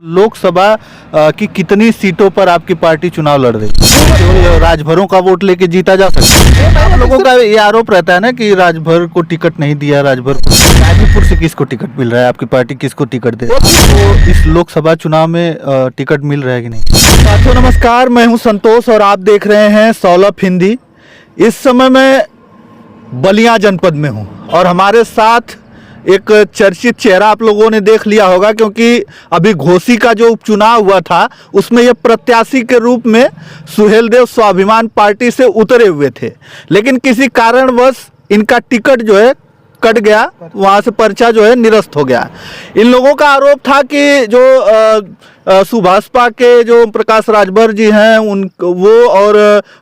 लोकसभा की कितनी सीटों पर आपकी पार्टी चुनाव लड़ रही है? केवल राजभरों का वोट लेके जीता जा सकता है? आप लोगों का ये आरोप रहता है ना कि राजभर को टिकट नहीं दिया, राजभर को। गाजीपुर से किसको टिकट मिल रहा है? आपकी पार्टी किसको टिकट दे? तो इस लोकसभा चुनाव में टिकट मिल रहा है कि नहीं? साथियों नमस्कार, मैं हूं संतोष और आप देख रहे हैं सौलभ हिंदी। इस समय मैं बलिया जनपद में हूं और हमारे साथ एक चर्चित चेहरा आप लोगों ने देख लिया होगा, क्योंकि अभी घोसी का जो उपचुनाव हुआ था उसमें ये प्रत्याशी के रूप में सुहेलदेव स्वाभिमान पार्टी से उतरे हुए थे, लेकिन किसी कारणवश इनका टिकट जो है कट गया, वहाँ से पर्चा जो है निरस्त हो गया। इन लोगों का आरोप था कि जो सुभाषपा के जो प्रकाश राजभर जी हैं वो और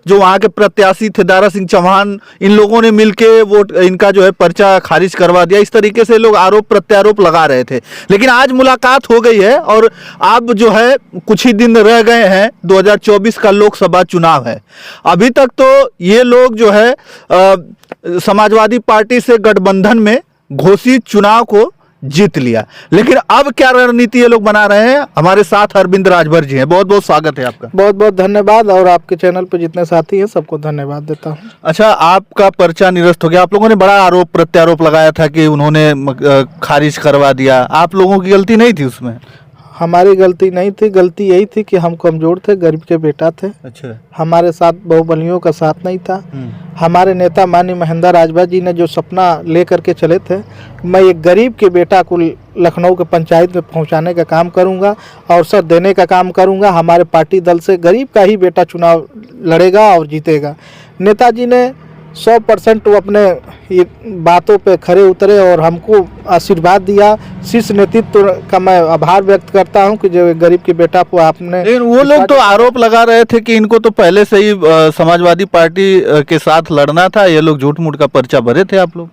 जो वहाँ के प्रत्याशी थे दारा सिंह चौहान, इन लोगों ने मिलके वोट इनका जो है पर्चा खारिज करवा दिया। इस तरीके से लोग आरोप प्रत्यारोप लगा रहे थे, लेकिन आज मुलाकात हो गई है और अब जो है कुछ ही दिन रह गए हैं, 2024 का लोकसभा चुनाव है। अभी तक तो ये लोग जो है समाजवादी पार्टी से गठबंधन में घोषित चुनाव को जीत लिया, लेकिन अब क्या रणनीति ये लोग बना रहे हैं? हमारे साथ अरविंद राजभर जी हैं। बहुत बहुत स्वागत है आपका। बहुत बहुत धन्यवाद और आपके चैनल पे जितने साथी हैं सबको धन्यवाद देता हूँ। अच्छा, आपका पर्चा निरस्त हो गया। आप लोगों ने बड़ा आरोप प्रत्यारोप लगाया था कि उन्होंने खारिज करवा दिया। आप लोगों की गलती नहीं थी उसमें? हमारी गलती नहीं थी, गलती यही थी कि हम कमजोर थे, गरीब के बेटा थे। अच्छा। हमारे साथ बहुबलियों का साथ नहीं था। हमारे नेता माननीय महेंद्र राजभर जी ने जो सपना ले करके चले थे, मैं एक गरीब के बेटा को लखनऊ के पंचायत में पहुंचाने का काम करूंगा, अवसर देने का काम करूंगा। हमारे पार्टी दल से गरीब का ही बेटा चुनाव लड़ेगा और जीतेगा। नेताजी ने 100% वो अपने ये बातों पे खरे उतरे और हमको आशीर्वाद दिया। शीर्ष नेतृत्व का मैं आभार व्यक्त करता हूं कि जो गरीब के बेटा को आपने। लेकिन वो लोग तो आरोप लगा रहे थे कि इनको तो पहले से ही समाजवादी पार्टी के साथ लड़ना था, ये लोग झूठ मूठ का पर्चा भरे थे आप लोग।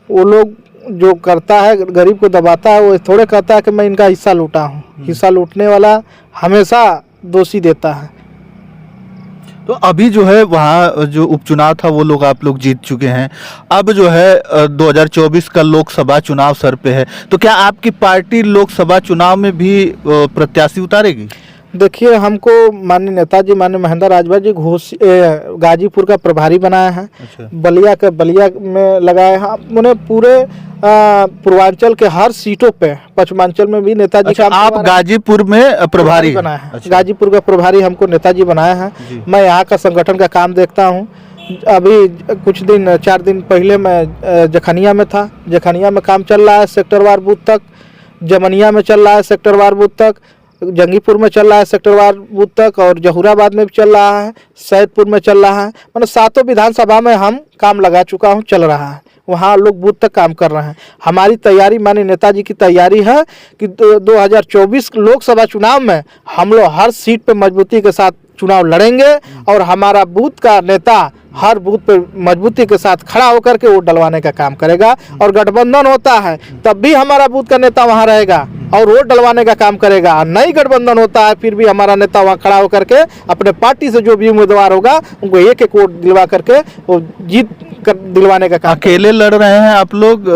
वो लोग जो करता है, गरीब को दबाता है, वो थोड़े कहता है कि मैं इनका हिस्सा लूटा हूँ। हिस्सा लूटने वाला हमेशा दोषी देता है। तो अभी जो है वहाँ जो उपचुनाव था वो लोग आप लोग जीत चुके हैं। अब जो है 2024 का लोकसभा चुनाव सर पे है, तो क्या आपकी पार्टी लोकसभा चुनाव में भी प्रत्याशी उतारेगी? देखिए, हमको माननीय नेताजी माननीय महेंद्र राजभर जी गाजीपुर का प्रभारी बनाया है। अच्छा। बलिया में लगाया है। उन्होंने पूरे पूर्वांचल के हर सीटों पे, पश्चिमांचल में भी नेताजी। अच्छा, आप गाजीपुर में प्रभारी बनाया है। अच्छा। गाजीपुर का प्रभारी हमको नेताजी बनाया है। मैं यहाँ का संगठन का काम देखता हूँ। अभी कुछ दिन 4 दिन पहले मैं जखनिया में था। जखनिया में काम चल रहा है सेक्टरवार बूथ तक, जमनिया में चल रहा है सेक्टरवार बूथ तक, जंगीपुर में चल रहा है सेक्टरवार बूथ तक, और जहूराबाद में भी चल रहा है, सैदपुर में चल रहा है। मतलब 7 विधानसभा में हम काम लगा चुका हूँ, चल रहा है। वहाँ लोग बूथ तक काम कर रहे हैं। हमारी तैयारी, माननीय नेताजी की तैयारी है कि 2024 लोकसभा चुनाव में हम लोग हर सीट पे मजबूती के साथ चुनाव लड़ेंगे और हमारा बूथ का नेता हर बूथ पे मजबूती के साथ खड़ा होकर के वोट डलवाने का काम करेगा। और गठबंधन होता है तब भी हमारा बूथ का नेता वहाँ रहेगा और वोट डलवाने का काम करेगा। नई गठबंधन होता है फिर भी हमारा नेता वहाँ खड़ा होकर के अपने पार्टी से जो भी उम्मीदवार होगा उनको एक एक वोट दिलवा करके वो जीत कर दिलवाने का काम। अकेले लड़ रहे हैं आप लोग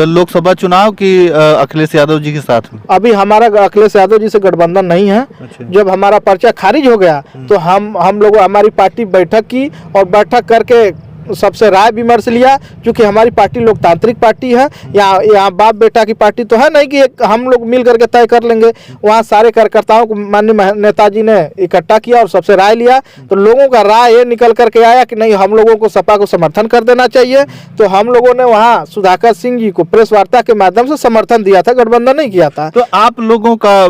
लोकसभा चुनाव की अखिलेश यादव जी के साथ में? अभी हमारा अखिलेश यादव जी से गठबंधन नहीं है। अच्छा। जब हमारा पर्चा खारिज हो गया तो हम लोग हमारी पार्टी बैठक की और बैठक करके सबसे राय विमर्श लिया। क्योंकि हमारी पार्टी लोकतांत्रिक पार्टी है, यहाँ बाप बेटा की पार्टी तो है नहीं कि हम लोग मिल करके तय कर लेंगे। वहाँ सारे कार्यकर्ताओं को माननीय नेताजी ने इकट्ठा किया और सबसे राय लिया, तो लोगों का राय ये निकल करके आया कि नहीं, हम लोगों को सपा को समर्थन कर देना चाहिए। तो हम लोगों ने वहाँ सुधाकर सिंह जी को प्रेस वार्ता के माध्यम से समर्थन दिया था, गठबंधन नहीं किया था। तो आप लोगों का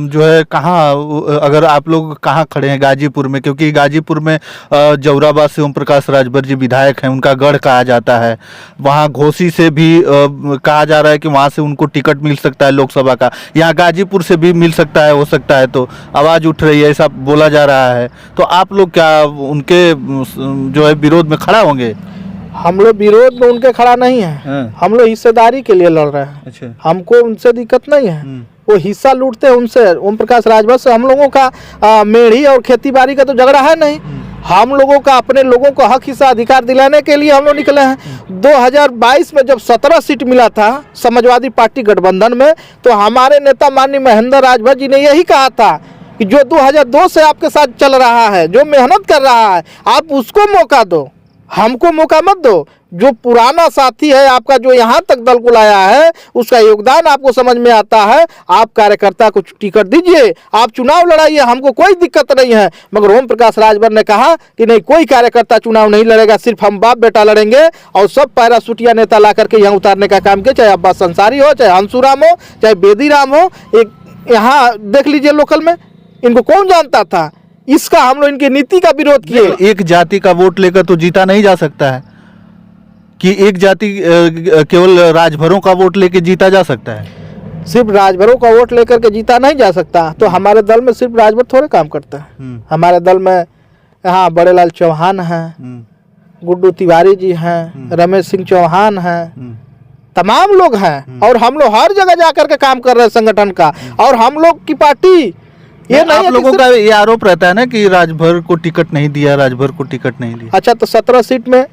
जो है कहाँ, अगर आप लोग कहाँ खड़े हैं गाजीपुर में? क्योंकि गाजीपुर में जौराबाद से ओम प्रकाश राजभर जी विधायक है, उनका गढ़ कहा जाता है। वहाँ घोसी से भी कहा जा रहा है कि वहाँ से उनको टिकट मिल सकता है लोकसभा का। यहाँ गाजीपुर से भी मिल सकता है, हो सकता है, तो आवाज़ उठ रही है, ऐसा बोला जा रहा है। तो आप लोग क्या उनके जो है विरोध में खड़ा होंगे? हम लोग विरोध में उनके खड़ा नहीं है। हम लोग हिस्सेदारी के लिए लड़ रहे हैं। अच्छा। हमको उनसे दिक्कत नहीं है। वो हिस्सा लूटते हैं उनसे, ओम प्रकाश राजभर से हम लोगों का मेढ़ी और खेती बाड़ी का तो झगड़ा है नहीं। हम लोगों का अपने लोगों को हक हिस्सा अधिकार दिलाने के लिए हम लोग निकले हैं। 2022 में जब 17 सीट मिला था समाजवादी पार्टी गठबंधन में, तो हमारे नेता माननीय महेंद्र राजभर जी ने यही कहा था कि जो 2002 से आपके साथ चल रहा है, जो मेहनत कर रहा है, आप उसको मौका दो, हमको मौका मत दो। जो पुराना साथी है आपका, जो यहाँ तक दल को लाया है, उसका योगदान आपको समझ में आता है। आप कार्यकर्ता को टिकट दीजिए, आप चुनाव लड़ाइए, हमको कोई दिक्कत नहीं है। मगर ओम प्रकाश राजभर ने कहा कि नहीं, कोई कार्यकर्ता चुनाव नहीं लड़ेगा, सिर्फ हम बाप बेटा लड़ेंगे। और सब पैरासूटिया नेता ला करके यहाँ उतारने का काम किया, चाहे अब्बास अंसारी हो, चाहे अंशुराम हो, चाहे बेदीराम हो। एक यहाँ देख लीजिए लोकल में, इनको कौन जानता था? इसका हम लोग इनकी नीति का विरोध किए। एक जाति का वोट लेकर तो जीता नहीं जा सकता है कि एक जाति केवल राजभरों का वोट लेके जीता जा सकता है। सिर्फ राजभरों का वोट लेकर के जीता नहीं जा सकता। तो हमारे दल में सिर्फ राजभर थोड़े काम करता है। हमारे दल में यहाँ बड़ेलाल चौहान हैं, गुड्डू तिवारी जी हैं, रमेश सिंह चौहान हैं, तमाम लोग हैं। और हम लोग हर जगह जाकर के काम कर रहे हैं संगठन का। और हम लोग की पार्टी ये नहीं, आप लोगों का ये आरोप रहता है ना कि राजभर को टिकट नहीं दिया, राजभर को टिकट नहीं दिया। अच्छा, तो 17 सीट में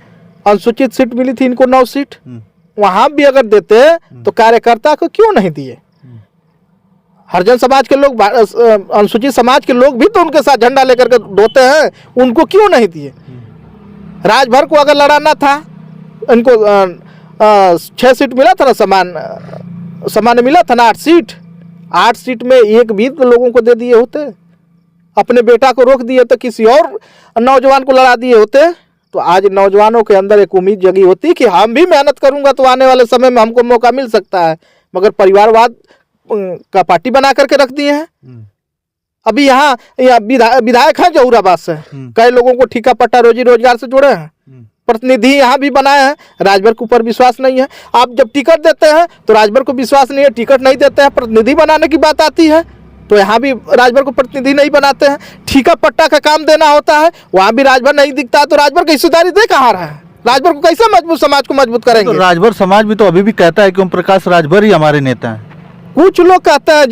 अनुसूचित सीट मिली थी इनको, 9 सीट। वहां भी अगर देते तो कार्यकर्ता को क्यों नहीं दिए? हरिजन समाज के लोग, अनुसूचित समाज के लोग भी तो उनके साथ झंडा लेकर के ढोते हैं, उनको क्यों नहीं दिए? राजभर को अगर लड़ाना था, इनको 6 सीट मिला था ना, समान मिला था ना, 8 सीट में एक भी तो लोगों को दे दिए होते। अपने बेटा को रोक दिए तो किसी और नौजवान को लड़ा दिए होते। तो आज नौजवानों के अंदर एक उम्मीद जगी होती कि हम भी मेहनत करूंगा तो आने वाले समय में हमको मौका मिल सकता है। मगर परिवारवाद का पार्टी बना करके रख दिए हैं। अभी यहाँ विधायक हैं जहूराबाद से, कई लोगों को ठेका पट्टा रोजी रोजगार से जोड़े हैं, प्रतिनिधि यहाँ भी बनाए हैं। राजभर के ऊपर विश्वास नहीं है। आप जब टिकट देते हैं तो राजभर को विश्वास नहीं है, टिकट नहीं देते हैं, प्रतिनिधि बनाने की बात आती है तो यहाँ भी राजभर को प्रतिनिधि नहीं बनाते हैं। ठेका पट्टा का काम देना होता है, वहाँ भी राजभर नहीं दिखता है। तो राजभर की हिस्सेदारी दे कहाँ रहा है? राजभर को कैसे मजबूत, समाज को मजबूत करेंगे? तो राजभर समाज भी तो अभी भी कहता है कि ओम प्रकाश राजभर ही हमारे नेता हैं। कुछ लोग कहते हैं,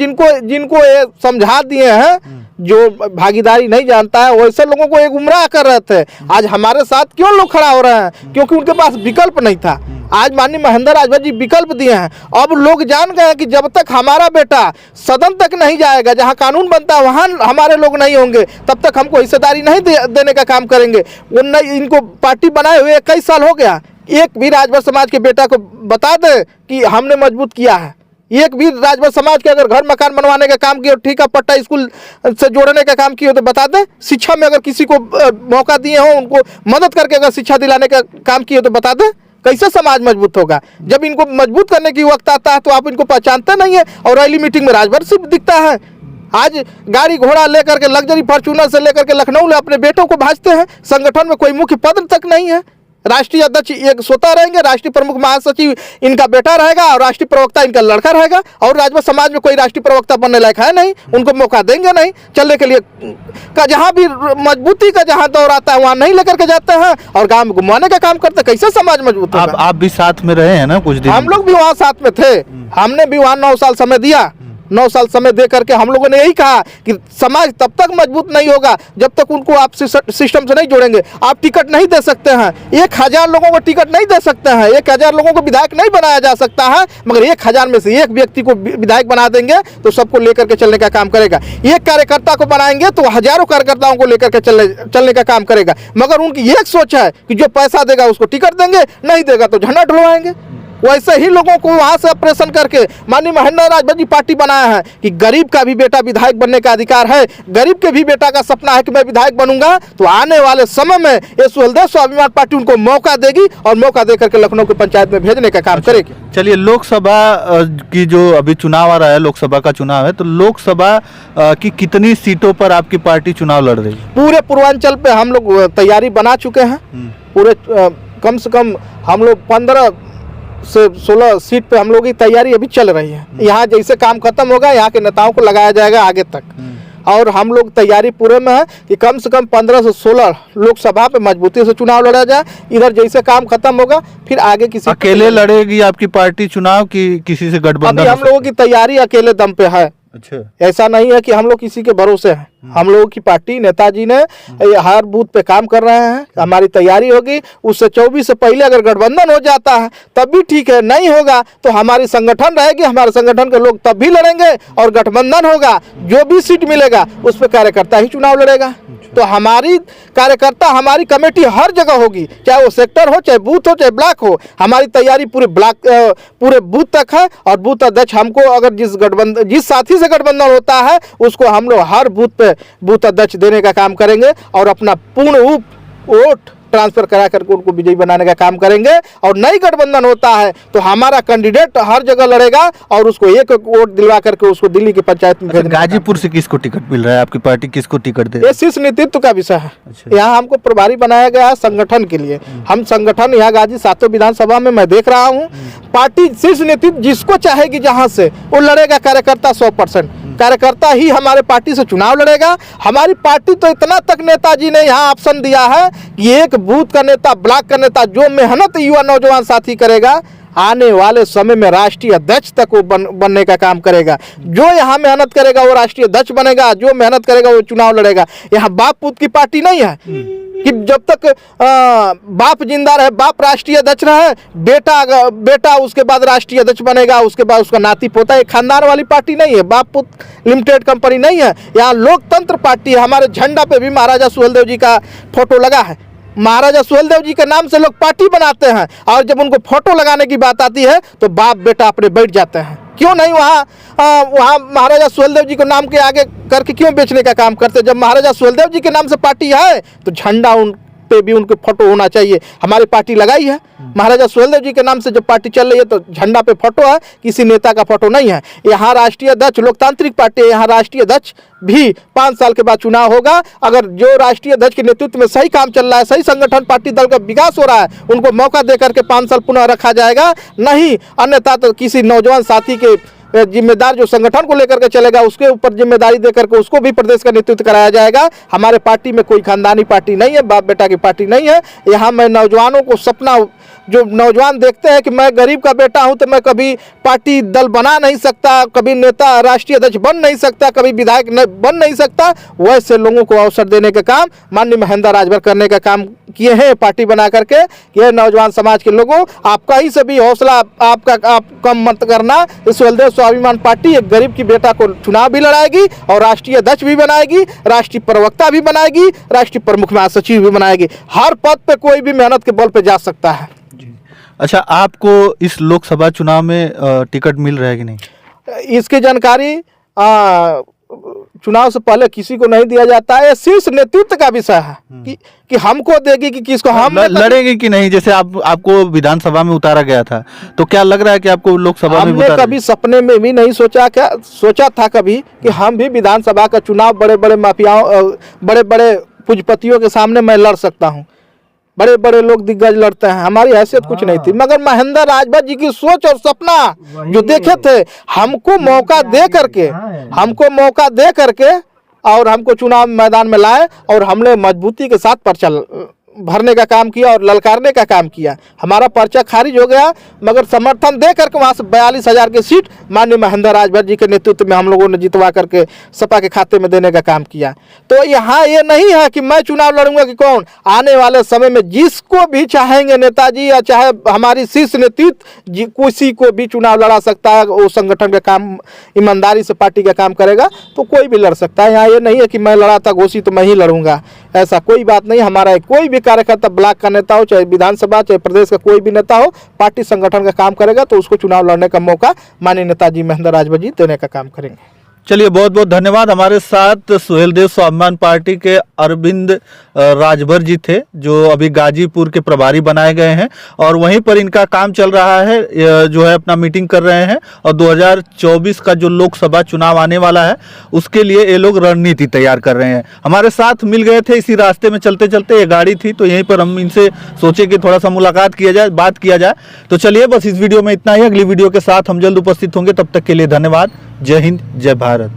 जिनको ये समझा दिए हैं, जो भागीदारी नहीं जानता है, वैसे लोगों को एक गुमराह कर रहे थे। आज हमारे साथ क्यों लोग खड़ा हो रहे हैं? क्योंकि उनके पास विकल्प नहीं था। आज माननीय महेंद्र राजभर जी विकल्प दिए हैं। अब लोग जान गए कि जब तक हमारा बेटा सदन तक नहीं जाएगा, जहां कानून बनता है वहां हमारे लोग नहीं होंगे, तब तक हमको हिस्सेदारी नहीं देने का काम करेंगे। इनको पार्टी बनाए हुए 21 साल हो गया, एक भी राजभर समाज के बेटा को बता दे कि हमने मजबूत किया है। एक भी राजभर समाज के अगर घर मकान बनवाने का काम किया, ठेका पट्टा स्कूल से जोड़ने का काम किया तो बता दे। शिक्षा में अगर किसी को मौका दिए हो, उनको मदद करके अगर शिक्षा दिलाने का काम किया तो बता दे। कैसे समाज मजबूत होगा? जब इनको मजबूत करने की वक्त आता है तो आप इनको पहचानते नहीं है। और रैली मीटिंग में राजभर सिर्फ दिखता है। आज गाड़ी घोड़ा लेकर के, लग्जरी फॉर्च्यूनर से लेकर के लखनऊ में अपने बेटों को भाजते हैं। संगठन में कोई मुख्य पद तक नहीं है। राष्ट्रीय अध्यक्ष एक स्वतः रहेंगे, राष्ट्रीय प्रमुख महासचिव इनका बेटा रहेगा और राष्ट्रीय प्रवक्ता इनका लड़का रहेगा। और राजभर समाज में कोई राष्ट्रीय प्रवक्ता बनने लायक है नहीं, उनको मौका देंगे नहीं। चलने के लिए का जहाँ भी मजबूती का जहाँ दौर आता है वहाँ नहीं लेकर के जाते हैं और गांव में घुमाने का काम करते हैं। कैसे समाज मजबूत होगा? आप भी साथ में रहे हैं ना कुछ दिन? हम लोग भी वहाँ साथ में थे। हमने भी वहाँ 9 साल समय दिया। 9 साल समय दे करके हम लोगों ने यही कहा कि समाज तब तक मजबूत नहीं होगा जब तक उनको आप सिस्टम से नहीं जोड़ेंगे। आप टिकट नहीं दे सकते हैं, 1000 लोगों को टिकट नहीं दे सकते हैं, 1000 लोगों को विधायक नहीं बनाया जा सकता है। मगर 1000 में से एक व्यक्ति को विधायक बना देंगे तो सबको लेकर के चलने का काम करेगा। एक कार्यकर्ता को बनाएंगे तो हजारों कार्यकर्ताओं को लेकर के चलने का काम करेगा। मगर उनकी एक सोच है कि जो पैसा देगा उसको टिकट देंगे, नहीं देगा तो झंडा ढुलवाएंगे। वैसे ही लोगों को वहां से ऑपरेशन करके माननीय महेंद्र राजभर जी पार्टी बनाया है कि गरीब का भी बेटा विधायक बनने का अधिकार है। गरीब के भी बेटा का सपना है कि मैं विधायक बनूंगा। तो आने वाले समय में ये सुहेलदेव स्वाभिमान पार्टी उनको मौका देगी और मौका देकर के लखनऊ की पंचायत में भेजने का काम करेगी। चलिए, लोकसभा की जो अभी चुनाव आ रहा है, लोकसभा का चुनाव है, तो लोकसभा की कितनी सीटों पर आपकी पार्टी चुनाव लड़ रही है? पूरे पूर्वांचल पे हम लोग तैयारी बना चुके हैं। पूरे कम से कम हम लोग 15 से 16 सीट पे हम लोग की तैयारी अभी चल रही है। यहाँ जैसे काम खत्म होगा यहाँ के नेताओं को लगाया जाएगा आगे तक। और हम लोग तैयारी पूरे में है कि कम से कम 15 से 16 लोकसभा पे मजबूती से चुनाव लड़ा जाए। इधर जैसे काम खत्म होगा फिर आगे किसी अकेले लड़ेगी आपकी पार्टी चुनाव की किसी से गठबंधन? अभी हम लोगों की तैयारी अकेले दम पे है। अच्छा, ऐसा नहीं है कि हम लोग किसी के भरोसे हैं। हम लोगों की पार्टी नेताजी ने हर बूथ पे काम कर रहे हैं, हमारी तैयारी होगी। उससे 24 से पहले अगर गठबंधन हो जाता है तब भी ठीक है, नहीं होगा तो हमारी संगठन रहेगी, हमारे संगठन के लोग तब भी लड़ेंगे और गठबंधन होगा। जो भी सीट मिलेगा उस पर कार्यकर्ता ही चुनाव लड़ेगा। तो हमारी कार्यकर्ता, हमारी कमेटी हर जगह होगी, चाहे वो सेक्टर हो, चाहे बूथ हो, चाहे ब्लॉक हो। हमारी तैयारी पूरे ब्लॉक, पूरे बूथ तक है। और बूथ अध्यक्ष हमको अगर जिस साथी से गठबंधन होता है उसको हम लोग हर बूथ पे बूथ अध्यक्ष देने का काम करेंगे और अपना पूर्ण वोट ट्रांसफर करा करके उनको विजयी बनाने का काम करेंगे। और नई गठबंधन होता है तो हमारा कैंडिडेट हर जगह लड़ेगा और उसको एक वोट दिलवा करके उसको दिल्ली की पंचायत में भेजना। गाजीपुर से किसको टिकट मिल रहा है? आपकी पार्टी किसको टिकट दे? ये शीर्ष नेतृत्व का विषय है। यहाँ हमको प्रभारी बनाया गया है संगठन के लिए। हम संगठन यहाँ गाजी 7 विधानसभा में मैं देख रहा हूँ, पार्टी शीर्ष नेतृत्व जिसको चाहेगी जहाँ से वो लड़ेगा। कार्यकर्ता 100% कार्यकर्ता ही हमारे पार्टी से चुनाव लड़ेगा। हमारी पार्टी तो इतना तक नेताजी ने यहाँ ऑप्शन दिया है कि एक बूथ का नेता, ब्लॉक का नेता जो मेहनत युवा नौजवान साथी करेगा, आने वाले समय में राष्ट्रीय अध्यक्ष तक वो बनने का काम करेगा। जो यहाँ मेहनत करेगा वो राष्ट्रीय अध्यक्ष बनेगा, जो मेहनत करेगा वो चुनाव लड़ेगा। यहाँ बाप पुत की पार्टी नहीं है कि जब तक बाप जिंदा रहे, बाप राष्ट्रीय अध्यक्ष रहे, बेटा उसके बाद राष्ट्रीय अध्यक्ष बनेगा, उसके बाद उसका नाती पोता। एक खानदान वाली पार्टी नहीं है, बाप पुत लिमिटेड कंपनी नहीं है। यहाँ लोकतंत्र पार्टी है। हमारे झंडा पे भी महाराजा सुहेलदेव जी का फोटो लगा है। महाराजा सुहेलदेव जी के नाम से लोग पार्टी बनाते हैं और जब उनको फोटो लगाने की बात आती है तो बाप बेटा अपने बैठ जाते हैं। क्यों नहीं वहाँ महाराजा सुहेलदेव जी को नाम के आगे करके क्यों बेचने का काम करते? जब महाराजा सुहेलदेव जी के नाम से पार्टी है तो झंडा उन पे भी उनके फोटो होना चाहिए। हमारी पार्टी लगाई है महाराजा सुहेलदेव जी के नाम से, जब पार्टी चल रही है तो झंडा पे फोटो है, किसी नेता का फोटो नहीं है। यहाँ राष्ट्रीय अध्यक्ष, लोकतांत्रिक पार्टी है, यहाँ राष्ट्रीय अध्यक्ष भी 5 साल के बाद चुनाव होगा। अगर जो राष्ट्रीय अध्यक्ष के नेतृत्व में सही काम चल रहा है, सही संगठन पार्टी दल का विकास हो रहा है, उनको मौका देकर के 5 साल पुनः रखा जाएगा। नहीं अन्यथा तो किसी नौजवान साथी के जिम्मेदार जो संगठन को लेकर के चलेगा उसके ऊपर जिम्मेदारी देकर के उसको भी प्रदेश का नेतृत्व कराया जाएगा। हमारे पार्टी में कोई खानदानी पार्टी नहीं है, बाप बेटा की पार्टी नहीं है। यहाँ मैं नौजवानों को सपना, जो नौजवान देखते हैं कि मैं गरीब का बेटा हूं तो मैं कभी पार्टी दल बना नहीं सकता, कभी नेता राष्ट्रीय अध्यक्ष बन नहीं सकता, कभी विधायक बन नहीं सकता, वैसे लोगों को अवसर देने का काम माननीय महेंद्र राजभर करने का काम किए हैं पार्टी बना करके। यह नौजवान समाज के लोगों, आपका ही सभी हौसला, आप कम मत करना। सुहेलदेव स्वाभिमान पार्टी एक गरीब की बेटा को चुनाव भी लड़ाएगी और राष्ट्रीय अध्यक्ष भी बनाएगी, राष्ट्रीय प्रवक्ता भी बनाएगी, राष्ट्रीय प्रमुख महासचिव भी बनाएगी। हर पद पे कोई भी मेहनत के बल पे जा सकता है। अच्छा, आपको इस लोकसभा चुनाव में टिकट मिल रहा है कि नहीं? इसकी जानकारी चुनाव से पहले किसी को नहीं दिया जाता है। शीर्ष नेतृत्व का विषय है कि हमको देगी कि किसको हम लड़ेंगे कि नहीं। जैसे आपको विधानसभा में उतारा गया था तो क्या लग रहा है कि आपको लोकसभा में हमने कभी सपने में भी नहीं सोचा था कभी कि हम भी विधानसभा का चुनाव बड़े बड़े माफियाओं, बड़े बड़े पूंजीपतियों के सामने मैं लड़ सकता हूँ। बड़े बड़े लोग दिग्गज लड़ते हैं, हमारी हैसियत कुछ नहीं थी। मगर महेंद्र राजभर जी की सोच और सपना जो देखे थे, हमको मौका दे करके और हमको चुनाव मैदान में लाए और हमने मजबूती के साथ पर्चा भरने का काम किया और ललकारने का काम किया। हमारा पर्चा खारिज हो गया मगर समर्थन दे करके वहाँ से 42,000 की सीट माननीय महेंद्र राजभर जी के नेतृत्व में हम लोगों ने जितवा करके सपा के खाते में देने का काम किया। तो यहाँ ये नहीं है कि मैं चुनाव लड़ूंगा कि कौन। आने वाले समय में जिसको भी चाहेंगे नेताजी या चाहे हमारी शीर्ष नेतृत्व किसी को भी चुनाव लड़ा सकता है। वो संगठन का काम ईमानदारी से पार्टी का काम करेगा तो कोई भी लड़ सकता है। यहाँ ये नहीं है कि मैं लड़ा था घोषित तो मैं ही लड़ूंगा, ऐसा कोई बात नहीं। हमारा कोई भी कार्यकर्ता, ब्लॉक का नेता हो, चाहे विधानसभा, चाहे प्रदेश का कोई भी नेता हो, पार्टी संगठन का काम करेगा तो उसको चुनाव लड़ने का मौका माननीय नेताजी महेंद्र राजभर जी देने का काम करेंगे। चलिए, बहुत बहुत धन्यवाद। हमारे साथ सुहेलदेव स्वाभिमान पार्टी के अरविंद राजभर जी थे जो अभी गाजीपुर के प्रभारी बनाए गए हैं और वहीं पर इनका काम चल रहा है, जो है अपना मीटिंग कर रहे हैं और 2024 का जो लोकसभा चुनाव आने वाला है उसके लिए ये लोग रणनीति तैयार कर रहे हैं। हमारे साथ मिल गए थे, इसी रास्ते में चलते चलते ये गाड़ी थी तो यहीं पर हम इनसे सोचे कि थोड़ा सा मुलाकात किया जाए, बात किया जाए। तो चलिए, बस इस वीडियो में इतना ही। अगली वीडियो के साथ हम जल्द उपस्थित होंगे, तब तक के लिए धन्यवाद। जय हिंद, जय भारत।